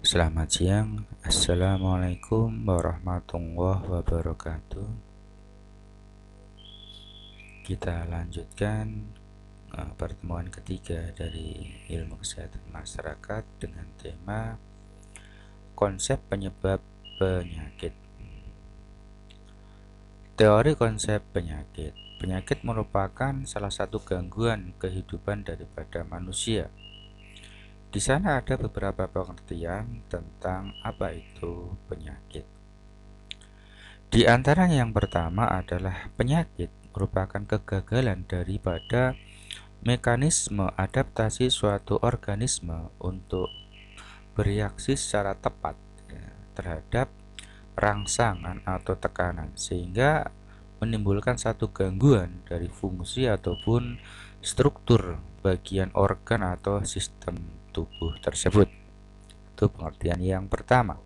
Selamat siang, Assalamualaikum warahmatullahi wabarakatuh. Kita lanjutkan pertemuan ketiga dari ilmu kesehatan masyarakat dengan tema konsep penyebab penyakit. Teori konsep penyakit. Penyakit merupakan salah satu gangguan kehidupan daripada manusia. Di sana ada beberapa pengertian tentang apa itu penyakit. Di antaranya yang pertama adalah penyakit merupakan kegagalan daripada mekanisme adaptasi suatu organisme untuk bereaksi secara tepat terhadap rangsangan atau tekanan, sehingga menimbulkan satu gangguan dari fungsi ataupun struktur bagian organ atau sistem tubuh tersebut. Itu pengertian yang pertama.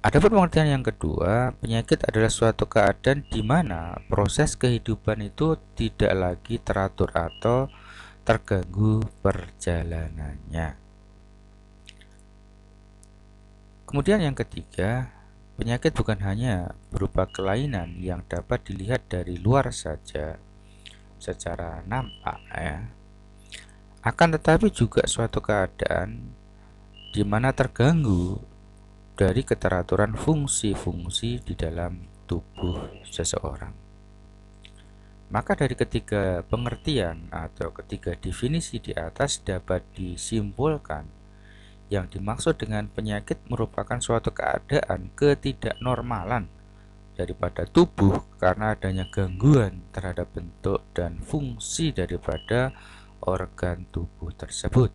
Adapun pengertian yang kedua, penyakit adalah suatu keadaan di mana proses kehidupan itu tidak lagi teratur atau terganggu perjalanannya. Kemudian yang ketiga, penyakit bukan hanya berupa kelainan yang dapat dilihat dari luar saja secara nampak akan tetapi juga suatu keadaan di mana terganggu dari keteraturan fungsi-fungsi di dalam tubuh seseorang. Maka dari ketiga pengertian atau ketiga definisi di atas dapat disimpulkan yang dimaksud dengan penyakit merupakan suatu keadaan ketidaknormalan daripada tubuh karena adanya gangguan terhadap bentuk dan fungsi daripada organ tubuh tersebut.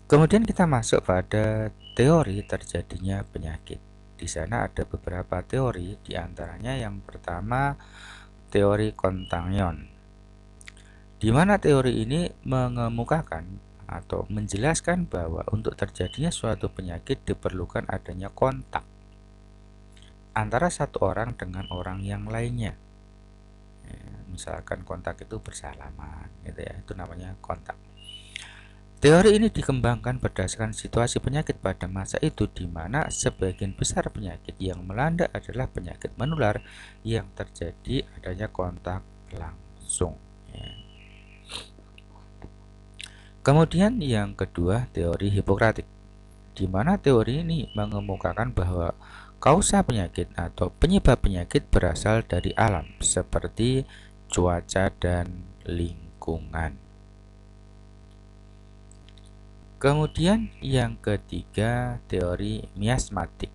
Kemudian kita masuk pada teori terjadinya penyakit. Di sana ada beberapa teori, di antaranya yang pertama teori Kontangion, di mana teori ini mengemukakan atau menjelaskan bahwa untuk terjadinya suatu penyakit diperlukan adanya kontak antara satu orang dengan orang yang lainnya. Misalkan kontak itu bersalaman, gitu ya, itu namanya kontak. Teori ini dikembangkan berdasarkan situasi penyakit pada masa itu, di mana sebagian besar penyakit yang melanda adalah penyakit menular yang terjadi adanya kontak langsung. Kemudian yang kedua, teori Hipokratik, di mana teori ini mengemukakan bahwa kausa penyakit atau penyebab penyakit berasal dari alam, seperti cuaca dan lingkungan. Kemudian yang ketiga, teori miasmatik.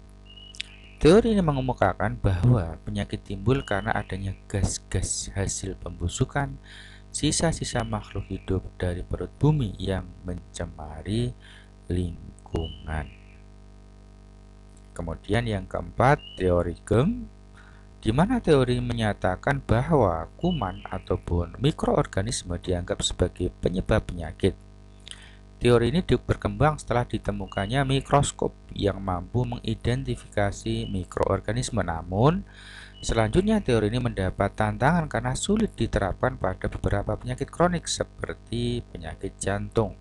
Teori ini mengemukakan bahwa penyakit timbul karena adanya gas-gas hasil pembusukan sisa-sisa makhluk hidup dari perut bumi yang mencemari lingkungan. Kemudian yang keempat, teori Gem, di mana teori menyatakan bahwa kuman ataupun mikroorganisme dianggap sebagai penyebab penyakit. Teori ini berkembang setelah ditemukannya mikroskop yang mampu mengidentifikasi mikroorganisme. Namun, selanjutnya teori ini mendapat tantangan karena sulit diterapkan pada beberapa penyakit kronik seperti penyakit jantung.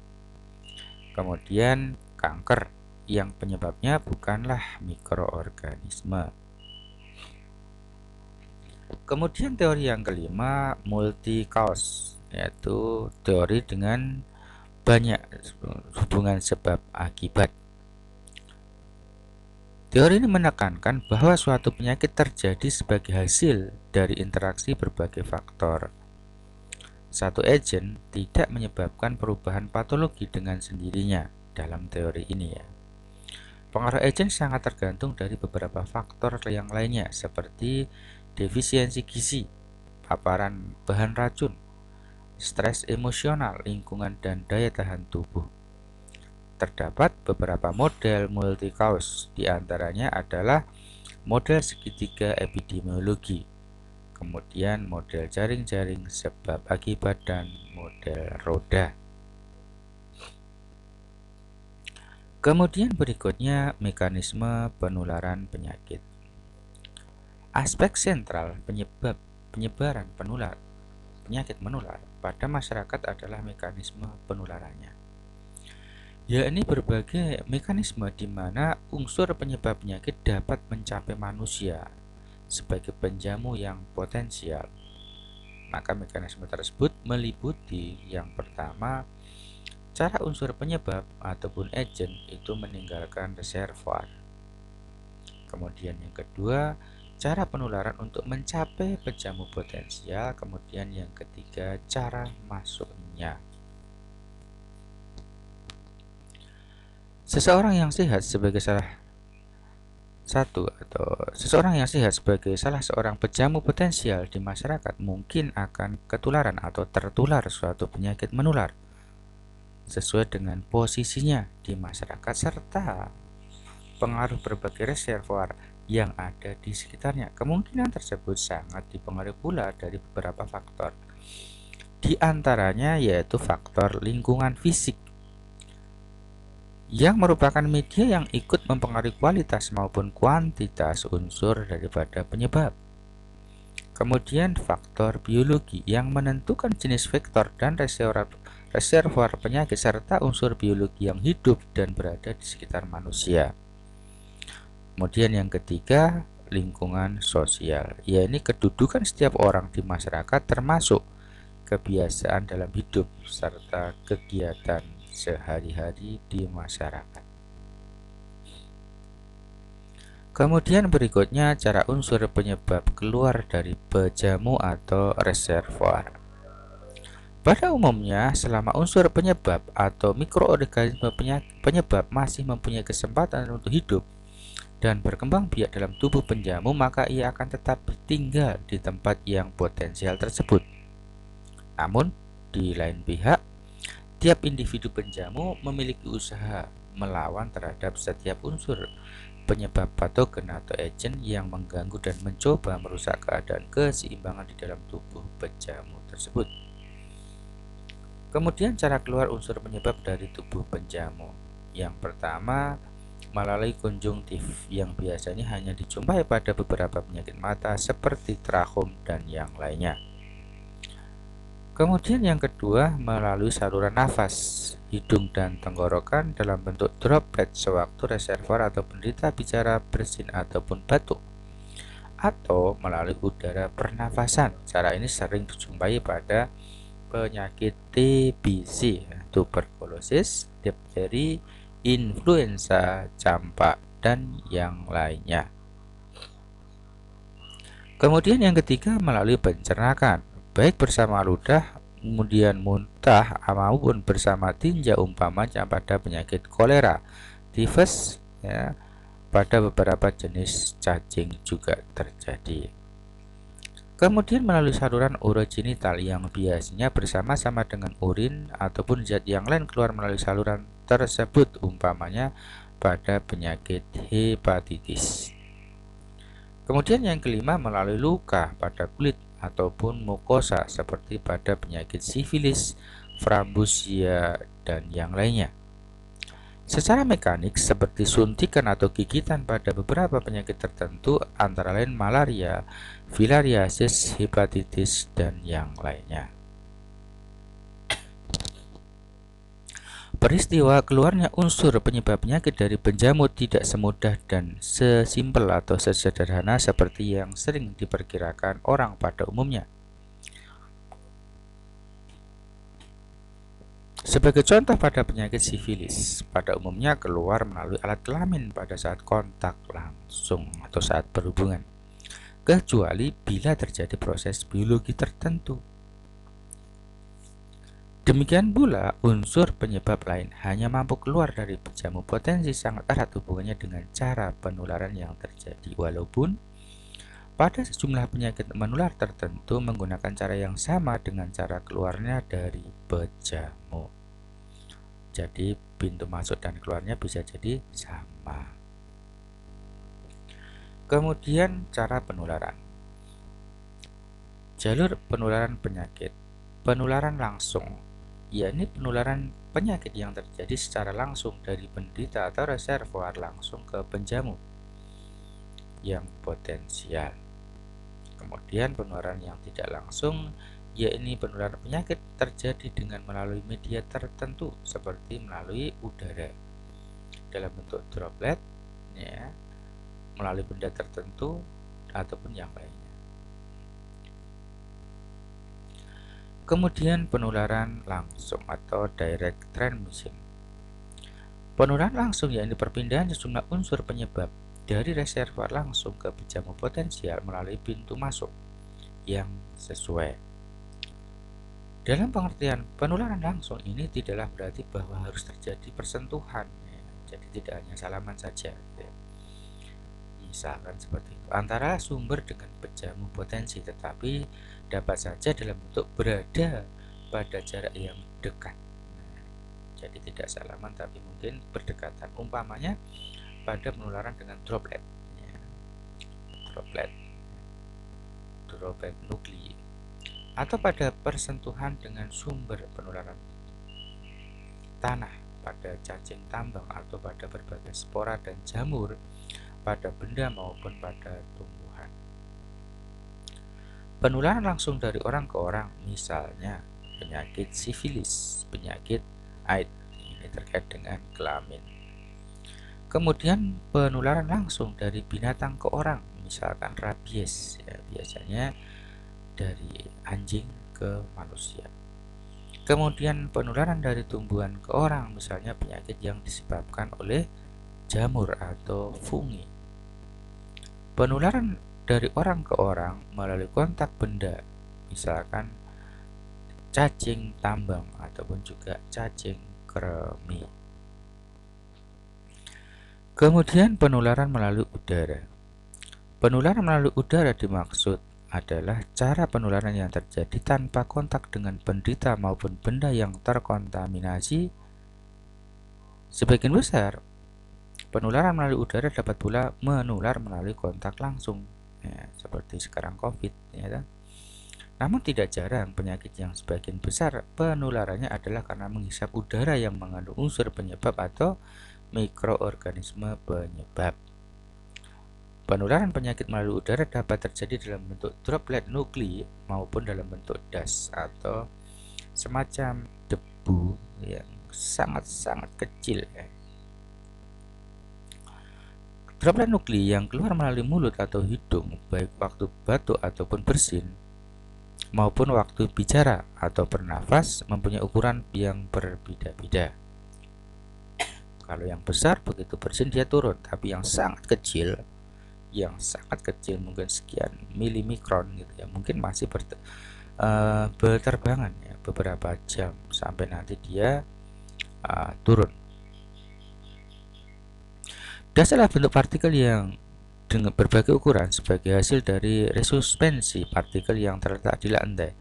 Kemudian, kanker yang penyebabnya bukanlah mikroorganisme. Kemudian teori yang kelima, multi cause, yaitu teori dengan banyak hubungan sebab akibat. Teori ini menekankan bahwa suatu penyakit terjadi sebagai hasil dari interaksi berbagai faktor. Satu agen tidak menyebabkan perubahan patologi dengan sendirinya dalam teori ini ya. Pengaruh agen sangat tergantung dari beberapa faktor yang lainnya seperti defisiensi gizi, paparan bahan racun, stres emosional, lingkungan, dan daya tahan tubuh. Terdapat beberapa model multi cause, diantaranya adalah model segitiga epidemiologi, kemudian model jaring-jaring sebab akibat, dan model roda. Kemudian berikutnya mekanisme penularan penyakit. Aspek sentral penyebaran penyakit menular pada masyarakat adalah mekanisme penularannya. yakni berbagai mekanisme di mana unsur penyebab penyakit dapat mencapai manusia sebagai penjamu yang potensial. Maka mekanisme tersebut meliputi yang pertama, cara unsur penyebab ataupun agen itu meninggalkan reservoir. Kemudian yang kedua, cara penularan untuk mencapai penjamu potensial. Kemudian yang ketiga, cara masuknya. Seseorang yang sehat sebagai salah seorang penjamu potensial di masyarakat mungkin akan ketularan atau tertular suatu penyakit menular sesuai dengan posisinya di masyarakat serta pengaruh berbagai reservoir yang ada di sekitarnya. Kemungkinan tersebut sangat dipengaruhi pula dari beberapa faktor. Di antaranya yaitu faktor lingkungan fisik yang merupakan media yang ikut mempengaruhi kualitas maupun kuantitas unsur daripada penyebab. Kemudian faktor biologi yang menentukan jenis vektor dan reservoir penyakit serta unsur biologi yang hidup dan berada di sekitar manusia. Kemudian yang ketiga, lingkungan sosial, yakni kedudukan setiap orang di masyarakat termasuk kebiasaan dalam hidup serta kegiatan sehari-hari di masyarakat. Kemudian berikutnya cara unsur penyebab keluar dari penjamu atau reservoir. Pada umumnya, selama unsur penyebab atau mikroorganisme penyebab masih mempunyai kesempatan untuk hidup dan berkembang biak dalam tubuh penjamu, maka ia akan tetap tinggal di tempat yang potensial tersebut. Namun, di lain pihak, tiap individu penjamu memiliki usaha melawan terhadap setiap unsur penyebab patogen atau agen yang mengganggu dan mencoba merusak keadaan keseimbangan di dalam tubuh penjamu tersebut. Kemudian cara keluar unsur penyebab dari tubuh penjamu. Yang pertama, melalui konjungtif yang biasanya hanya dijumpai pada beberapa penyakit mata seperti trachom dan yang lainnya. Kemudian yang kedua, melalui saluran nafas, hidung dan tenggorokan dalam bentuk droplet sewaktu reservoir atau penderita bicara, bersin ataupun batuk, atau melalui udara pernafasan. Cara ini sering dijumpai pada penyakit TBC, tuberkulosis, difteri, influenza, campak, dan yang lainnya. Kemudian yang ketiga, melalui pencernaan, baik bersama ludah, kemudian muntah maupun bersama tinja, umpamanya pada penyakit kolera, tifus, ya, pada beberapa jenis cacing juga terjadi. Kemudian melalui saluran urogenital yang biasanya bersama-sama dengan urin ataupun zat yang lain keluar melalui saluran tersebut, umpamanya pada penyakit hepatitis. Kemudian yang kelima, melalui luka pada kulit ataupun mukosa seperti pada penyakit sifilis, frambusia, dan yang lainnya. Secara mekanik seperti suntikan atau gigitan pada beberapa penyakit tertentu antara lain malaria, filariasis, hepatitis, dan yang lainnya. Peristiwa keluarnya unsur penyebab penyakit dari penjamu tidak semudah dan sesimpel atau sesederhana seperti yang sering diperkirakan orang pada umumnya. Sebagai contoh, pada penyakit sifilis, pada umumnya keluar melalui alat kelamin pada saat kontak langsung atau saat berhubungan, kecuali bila terjadi proses biologi tertentu. Demikian pula, unsur penyebab lain hanya mampu keluar dari penjamu potensi sangat erat hubungannya dengan cara penularan yang terjadi, walaupun pada sejumlah penyakit menular tertentu menggunakan cara yang sama dengan cara keluarnya dari penjamu. Jadi, pintu masuk dan keluarnya bisa jadi sama. Kemudian, cara penularan. Jalur penularan penyakit. Penularan langsung, yakni penularan penyakit yang terjadi secara langsung dari penderita atau reservoir langsung ke penjamu yang potensial. Kemudian penularan yang tidak langsung, yakni penularan penyakit terjadi dengan melalui media tertentu seperti melalui udara dalam bentuk droplet, ya, melalui benda tertentu ataupun yang lainnya. Kemudian penularan langsung atau direct transmission. Penularan langsung yakni perpindahan sejumlah unsur penyebab dari reservoir langsung ke penjamu potensial melalui pintu masuk yang sesuai. Dalam pengertian penularan langsung ini tidaklah berarti bahwa harus terjadi persentuhan, ya. Jadi tidak hanya salaman saja, ya. Misalkan seperti itu antara sumber dengan penjamu potensi, tetapi dapat saja dalam bentuk berada pada jarak yang dekat. Jadi tidak salaman tapi mungkin berdekatan, umpamanya pada penularan dengan droplet, ya. droplet nukli, atau pada persentuhan dengan sumber penularan tanah pada cacing tambang atau pada berbagai spora dan jamur pada benda maupun pada tumbuhan. Penularan langsung dari orang ke orang, misalnya penyakit sifilis, penyakit AIDS, ini terkait dengan kelamin. Kemudian penularan langsung dari binatang ke orang, misalkan rabies, ya, biasanya dari anjing ke manusia. Kemudian penularan dari tumbuhan ke orang, misalnya penyakit yang disebabkan oleh jamur atau fungi. Penularan dari orang ke orang melalui kontak benda, misalkan cacing tambang ataupun juga cacing kremi. Kemudian penularan melalui udara. Penularan melalui udara dimaksud adalah cara penularan yang terjadi tanpa kontak dengan penderita maupun benda yang terkontaminasi. Sebagian besar penularan melalui udara dapat pula menular melalui kontak langsung, ya, seperti sekarang COVID, ya kan? Namun tidak jarang penyakit yang sebagian besar penularannya adalah karena menghisap udara yang mengandung unsur penyebab atau mikroorganisme penyebab. Penularan penyakit melalui udara dapat terjadi dalam bentuk droplet nukli maupun dalam bentuk das atau semacam debu yang sangat-sangat kecil, ya. Droplet nukli yang keluar melalui mulut atau hidung baik waktu batuk ataupun bersin maupun waktu bicara atau bernafas mempunyai ukuran yang berbeda-beda. Kalau yang besar begitu bersin dia turun, tapi yang sangat kecil mungkin sekian milimikron gitu ya, mungkin masih berterbangan, ya, beberapa jam sampai nanti dia turun. Das adalah bentuk partikel yang dengan berbagai ukuran sebagai hasil dari resuspensi partikel yang terletak di lantai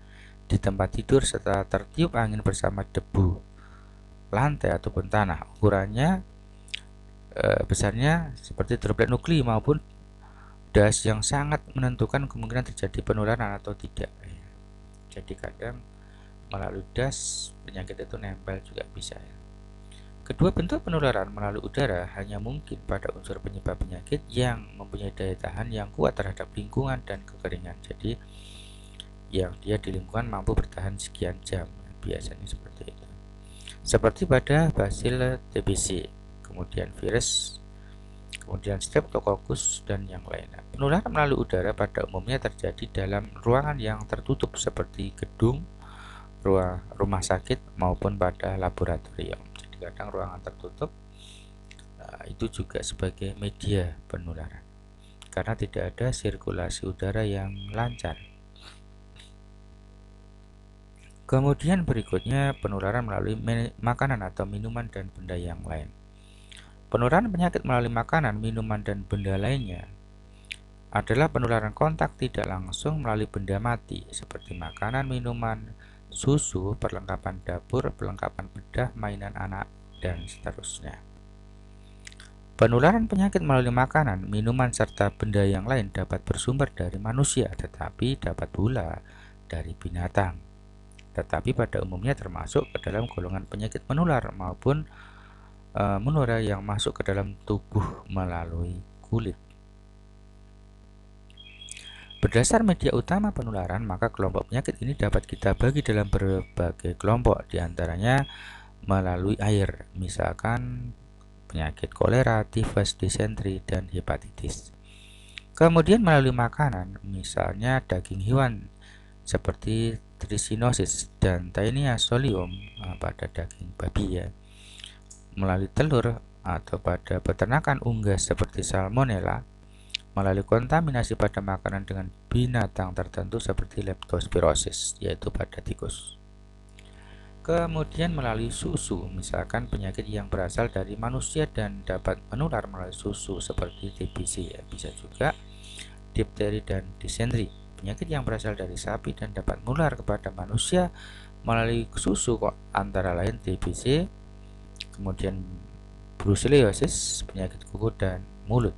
di tempat tidur setelah tertiup angin bersama debu lantai ataupun tanah. Ukurannya besarnya seperti droplet nukli maupun das yang sangat menentukan kemungkinan terjadi penularan atau tidak. Jadi kadang melalui das penyakit itu nempel juga bisa, ya. Kedua bentuk penularan melalui udara hanya mungkin pada unsur penyebab penyakit yang mempunyai daya tahan yang kuat terhadap lingkungan dan kekeringan. Jadi yang dia di lingkungan mampu bertahan sekian jam, biasanya seperti itu. Seperti pada basil TBC, kemudian virus, kemudian streptococcus dan yang lainnya. Penularan melalui udara pada umumnya terjadi dalam ruangan yang tertutup seperti gedung, rumah sakit maupun pada laboratorium. Jadi kadang ruangan tertutup itu juga sebagai media penularan karena tidak ada sirkulasi udara yang lancar. Kemudian berikutnya penularan melalui makanan atau minuman dan benda yang lain. Penularan penyakit melalui makanan, minuman, dan benda lainnya adalah penularan kontak tidak langsung melalui benda mati seperti makanan, minuman, susu, perlengkapan dapur, perlengkapan bedah, mainan anak, dan seterusnya. Penularan penyakit melalui makanan, minuman, serta benda yang lain dapat bersumber dari manusia, tetapi dapat pula dari binatang. Tetapi pada umumnya termasuk ke dalam golongan penyakit menular maupun menular yang masuk ke dalam tubuh melalui kulit. Berdasar media utama penularan, maka kelompok penyakit ini dapat kita bagi dalam berbagai kelompok, diantaranya melalui air, misalkan penyakit kolera, tifus, disentri, dan hepatitis. Kemudian melalui makanan, misalnya daging hewan seperti trichinosis dan Taenia solium pada daging babi ya. Melalui telur atau pada peternakan unggas seperti salmonella, melalui kontaminasi pada makanan dengan binatang tertentu seperti leptospirosis, yaitu pada tikus. Kemudian melalui susu, misalkan penyakit yang berasal dari manusia dan dapat menular melalui susu seperti TBC, ya. Bisa juga difteri dan disentri, penyakit yang berasal dari sapi dan dapat menular kepada manusia melalui susu kok, antara lain TBC, kemudian brucellosis, penyakit kuku dan mulut.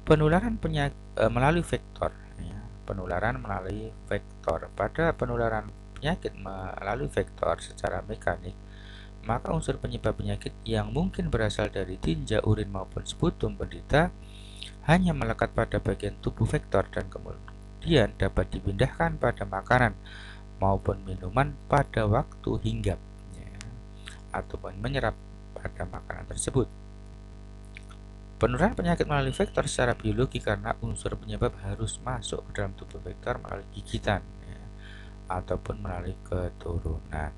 Penularan penyakit melalui vektor ya. Penularan melalui vektor. Pada penularan penyakit melalui vektor secara mekanik, maka unsur penyebab penyakit yang mungkin berasal dari tinja, urin maupun sputum penderita hanya melekat pada bagian tubuh vektor dan kemudian dapat dipindahkan pada makanan maupun minuman pada waktu hinggap ya, ataupun menyerap pada makanan tersebut. Penularan penyakit melalui vektor secara biologi karena unsur penyebab harus masuk ke dalam tubuh vektor melalui gigitan ya, ataupun melalui keturunan.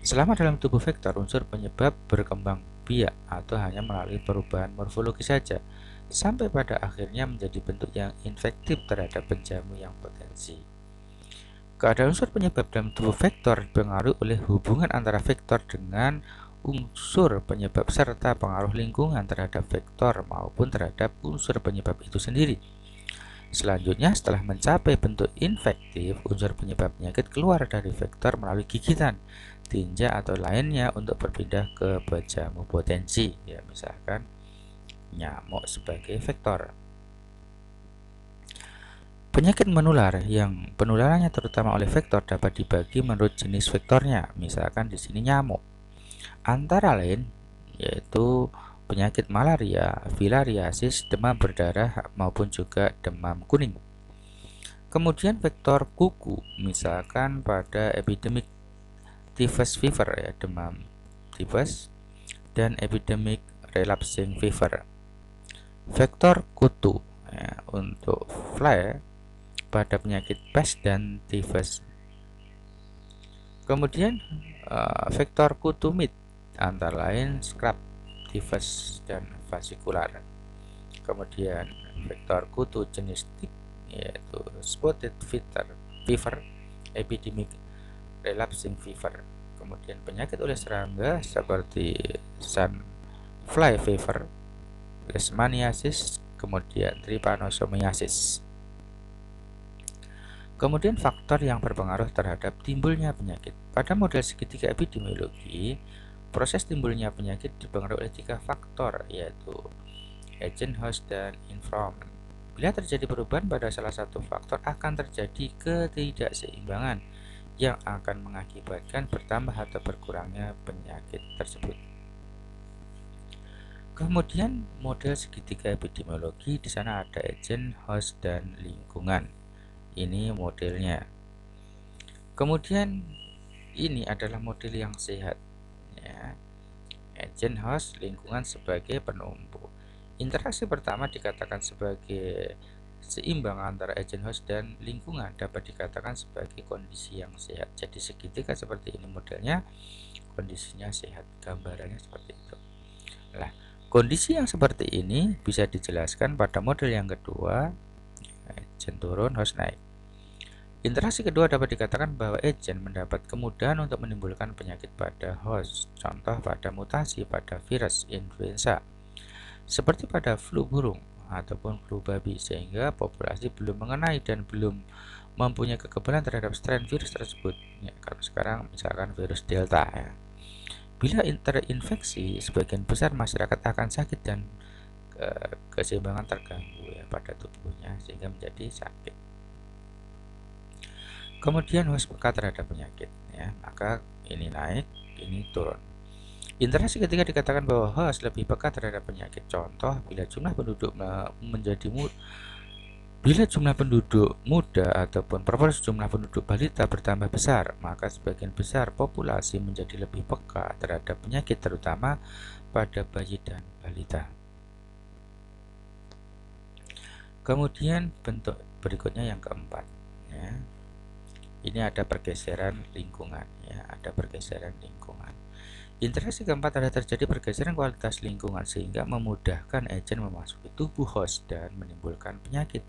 Selama dalam tubuh vektor, unsur penyebab berkembang biak atau hanya melalui perubahan morfologi saja, sampai pada akhirnya menjadi bentuk yang infektif terhadap penjamu yang potensi. Keadaan unsur penyebab dalam tubuh vektor dipengaruhi oleh hubungan antara vektor dengan unsur penyebab serta pengaruh lingkungan terhadap vektor maupun terhadap unsur penyebab itu sendiri. Selanjutnya, setelah mencapai bentuk infektif, unsur penyebab penyakit keluar dari vektor melalui gigitan, tinja atau lainnya untuk berpindah ke penjamu potensi, ya misalkan nyamuk sebagai vektor. Penyakit menular yang penularannya terutama oleh vektor dapat dibagi menurut jenis vektornya, misalkan di sini nyamuk. Antara lain yaitu penyakit malaria, filariasis, demam berdarah maupun juga demam kuning. Kemudian vektor kuku, misalkan pada epidemik typhus fever ya, demam tifus, dan epidemik relapsing fever. Vektor kutu ya, untuk fly pada penyakit pest dan tifus. Kemudian vektor kutu meat antara lain scrub, tifus, dan vasikular. Kemudian vektor kutu jenis tick yaitu spotted fever, epidemic relapsing fever. Kemudian penyakit oleh serangga seperti sunfly fever, leishmaniasis, kemudian trypanosomiasis. Kemudian faktor yang berpengaruh terhadap timbulnya penyakit. Pada model segitiga epidemiologi, proses timbulnya penyakit dipengaruhi oleh 3 faktor, yaitu agent, host, dan environment. Bila terjadi perubahan pada salah satu faktor, akan terjadi ketidakseimbangan yang akan mengakibatkan bertambah atau berkurangnya penyakit tersebut. Kemudian model segitiga epidemiologi, di sana ada agent, host, dan lingkungan. Ini modelnya. Kemudian ini adalah model yang sehat ya. Agent, host, lingkungan sebagai penumpu. Interaksi pertama dikatakan sebagai seimbang antara agent, host, dan lingkungan, dapat dikatakan sebagai kondisi yang sehat. Jadi segitiga seperti ini modelnya, kondisinya sehat, gambarannya seperti itu. Nah, kondisi yang seperti ini bisa dijelaskan pada model yang kedua, agent turun, host naik. Interaksi kedua dapat dikatakan bahwa agent mendapat kemudahan untuk menimbulkan penyakit pada host, contoh pada mutasi pada virus influenza, seperti pada flu burung ataupun flu babi, sehingga populasi belum mengenai dan belum mempunyai kekebalan terhadap strain virus tersebut. Ya, kalau sekarang misalkan virus delta ya. Bila terinfeksi, sebagian besar masyarakat akan sakit dan keseimbangan terganggu ya pada tubuhnya sehingga menjadi sakit. Kemudian host peka terhadap penyakit ya, maka ini naik, ini turun. Interaksi ketiga dikatakan bahwa host lebih peka terhadap penyakit. Contoh, bila jumlah penduduk muda ataupun proporsi jumlah penduduk balita bertambah besar, maka sebagian besar populasi menjadi lebih peka terhadap penyakit, terutama pada bayi dan balita. Kemudian bentuk berikutnya yang keempat, ya. Ini ada pergeseran lingkungan, ya, ada pergeseran lingkungan. Interaksi keempat adalah terjadi pergeseran kualitas lingkungan sehingga memudahkan agen memasuki tubuh host dan menimbulkan penyakit.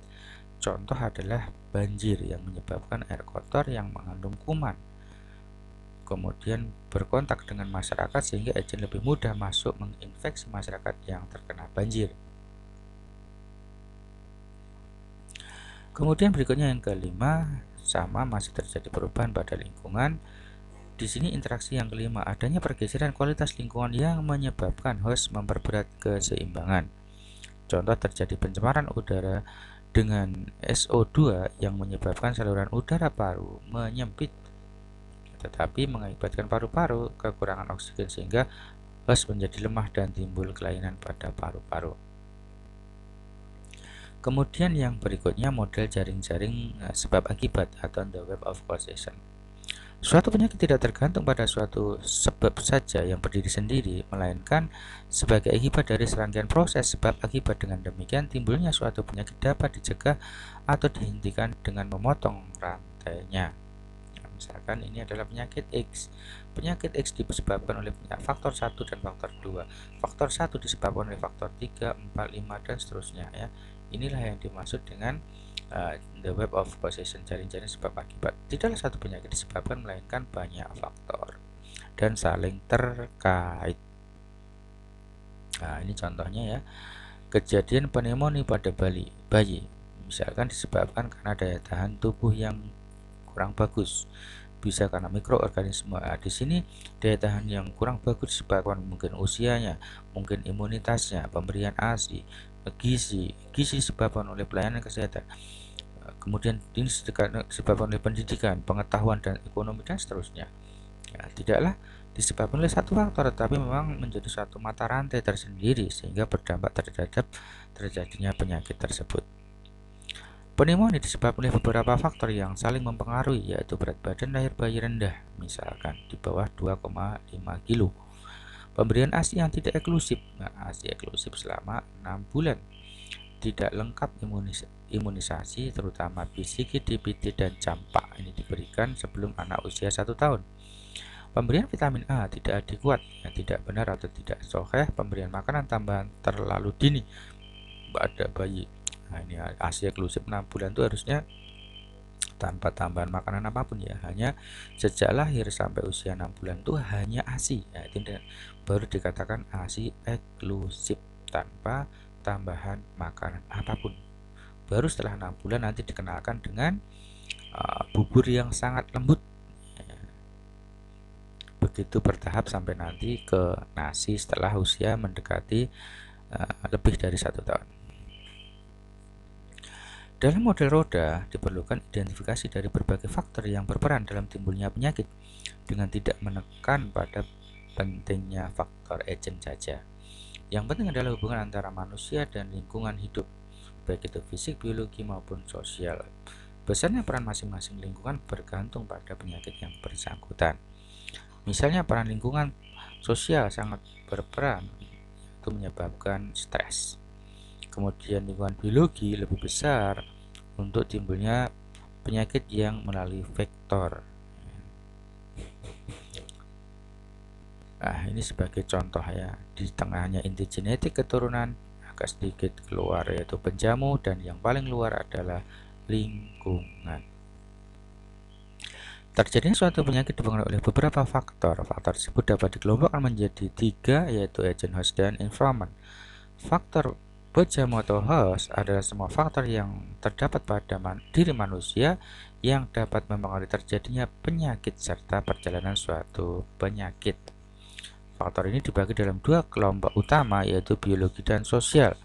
Contoh adalah banjir yang menyebabkan air kotor yang mengandung kuman, kemudian berkontak dengan masyarakat sehingga agen lebih mudah masuk menginfeksi masyarakat yang terkena banjir. Kemudian berikutnya yang kelima, sama masih terjadi perubahan pada lingkungan. Di sini interaksi yang kelima, adanya pergeseran kualitas lingkungan yang menyebabkan host memperberat keseimbangan. Contoh, terjadi pencemaran udara dengan SO2 yang menyebabkan saluran udara paru menyempit, tetapi mengakibatkan paru-paru kekurangan oksigen sehingga host menjadi lemah dan timbul kelainan pada paru-paru. Kemudian yang berikutnya model jaring-jaring sebab akibat atau the web of causation. Suatu penyakit tidak tergantung pada suatu sebab saja yang berdiri sendiri, melainkan sebagai akibat dari serangkaian proses sebab akibat. Dengan demikian, timbulnya suatu penyakit dapat dicegah atau dihentikan dengan memotong rantainya. Misalkan ini adalah penyakit X. Penyakit X disebabkan oleh faktor 1 dan faktor 2. Faktor 1 disebabkan oleh faktor 3, 4, 5, dan seterusnya, ya. Inilah yang dimaksud dengan the web of causation, jaring-jaring sebab akibat. Tidaklah satu penyakit disebabkan, melainkan banyak faktor dan saling terkait. Nah, ini contohnya, ya. Kejadian pneumonia pada bayi misalkan disebabkan karena daya tahan tubuh yang kurang bagus, bisa karena mikroorganisme. Di sini daya tahan yang kurang bagus disebabkan mungkin usianya, mungkin imunitasnya, pemberian ASI, gizi disebabkan oleh pelayanan kesehatan, kemudian ini disebabkan oleh pendidikan, pengetahuan, dan ekonomi, dan seterusnya. Ya, tidaklah disebabkan oleh satu faktor, tetapi memang menjadi suatu mata rantai tersendiri sehingga berdampak terhadap terjadinya penyakit tersebut. Pneumonia disebabkan oleh beberapa faktor yang saling mempengaruhi, yaitu berat badan lahir bayi rendah, misalkan di bawah 2,5 kg, pemberian ASI yang tidak eksklusif, ASI eksklusif selama 6 bulan, tidak lengkap imunisasi terutama BCG, DPT, dan campak, ini diberikan sebelum anak usia 1 tahun. Pemberian vitamin A tidak adekuat, tidak benar atau tidak sahih, pemberian makanan tambahan terlalu dini pada bayi. Nah, ini ASI eksklusif 6 bulan itu harusnya tanpa tambahan makanan apapun, ya, hanya sejak lahir sampai usia 6 bulan itu hanya ASI. Nah, itu baru dikatakan ASI eksklusif tanpa tambahan makanan apapun. Baru setelah 6 bulan nanti dikenalkan dengan bubur yang sangat lembut, begitu bertahap sampai nanti ke nasi setelah usia mendekati lebih dari 1 tahun. Dalam model roda diperlukan identifikasi dari berbagai faktor yang berperan dalam timbulnya penyakit dengan tidak menekan pada pentingnya faktor agen saja. Yang penting adalah hubungan antara manusia dan lingkungan hidup, baik itu fisik, biologi, maupun sosial. Besarnya peran masing-masing lingkungan bergantung pada penyakit yang bersangkutan. Misalnya peran lingkungan sosial sangat berperan, itu menyebabkan stres. Kemudian lingkungan biologi lebih besar untuk timbulnya penyakit yang melalui vektor. Nah, ini sebagai contoh, ya. Di tengahnya inti genetik keturunan, agak sedikit keluar yaitu penjamu, dan yang paling luar adalah lingkungan. Terjadinya suatu penyakit dipengaruhi oleh beberapa faktor. Faktor tersebut dapat dikelompokkan menjadi 3, yaitu agent, host, dan environment. Faktor penjamu atau host adalah semua faktor yang terdapat pada diri manusia yang dapat mempengaruhi terjadinya penyakit serta perjalanan suatu penyakit. Faktor ini dibagi dalam 2 kelompok utama, yaitu biologi dan sosial.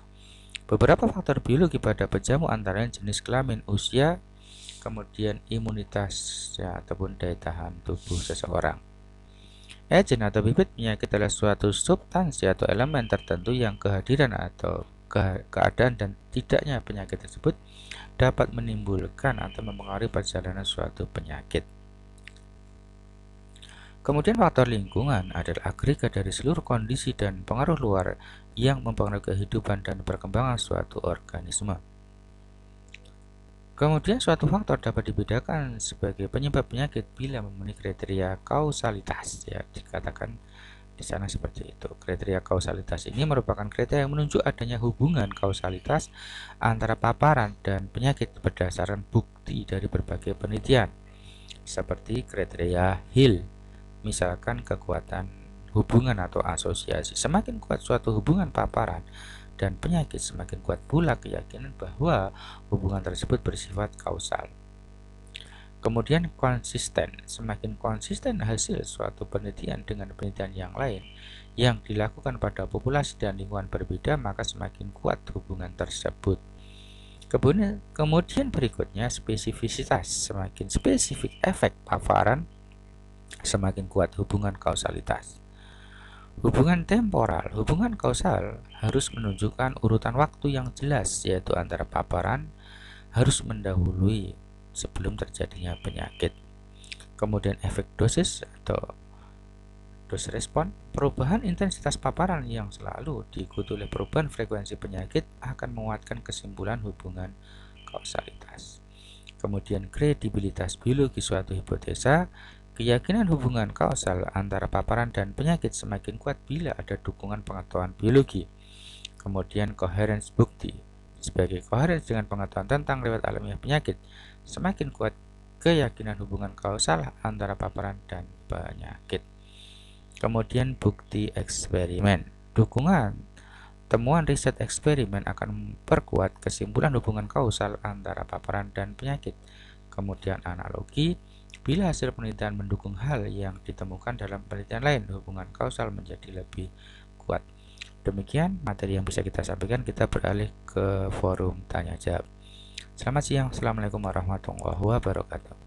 Beberapa faktor biologi pada penjamu antara jenis kelamin, usia, kemudian imunitas, ya, ataupun daya tahan tubuh seseorang. Agent atau bibit penyakit adalah suatu substansi atau elemen tertentu yang kehadiran atau keadaan dan tidaknya penyakit tersebut dapat menimbulkan atau mempengaruhi perjalanan suatu penyakit. Kemudian faktor lingkungan adalah agregat dari seluruh kondisi dan pengaruh luar yang mempengaruhi kehidupan dan perkembangan suatu organisme. Kemudian suatu faktor dapat dibedakan sebagai penyebab penyakit bila memenuhi kriteria kausalitas, ya dikatakan di sana seperti itu. Kriteria kausalitas ini merupakan kriteria yang menunjuk adanya hubungan kausalitas antara paparan dan penyakit berdasarkan bukti dari berbagai penelitian. Seperti kriteria Hill, misalkan kekuatan hubungan atau asosiasi. Semakin kuat suatu hubungan paparan dan penyakit, semakin kuat pula keyakinan bahwa hubungan tersebut bersifat kausal. Kemudian konsisten, semakin konsisten hasil suatu penelitian dengan penelitian yang lain yang dilakukan pada populasi dan lingkungan berbeda, maka semakin kuat hubungan tersebut. Kemudian berikutnya spesifisitas, semakin spesifik efek paparan, semakin kuat hubungan kausalitas. Hubungan temporal, hubungan kausal harus menunjukkan urutan waktu yang jelas, yaitu antara paparan harus mendahului sebelum terjadinya penyakit. Kemudian efek dosis atau dose respon, perubahan intensitas paparan yang selalu diikuti oleh perubahan frekuensi penyakit akan menguatkan kesimpulan hubungan kausalitas. Kemudian kredibilitas biologi suatu hipotesa, keyakinan hubungan kausal antara paparan dan penyakit semakin kuat bila ada dukungan pengetahuan biologi. Kemudian koherens bukti, sebagai koherens dengan pengetahuan tentang riwayat alamiah penyakit, semakin kuat keyakinan hubungan kausal antara paparan dan penyakit. Kemudian bukti eksperimen, dukungan temuan riset eksperimen akan memperkuat kesimpulan hubungan kausal antara paparan dan penyakit. Kemudian analogi, bila hasil penelitian mendukung hal yang ditemukan dalam penelitian lain, hubungan kausal menjadi lebih kuat. Demikian materi yang bisa kita sampaikan. Kita beralih ke forum tanya jawab. Selamat siang, assalamualaikum warahmatullahi wabarakatuh.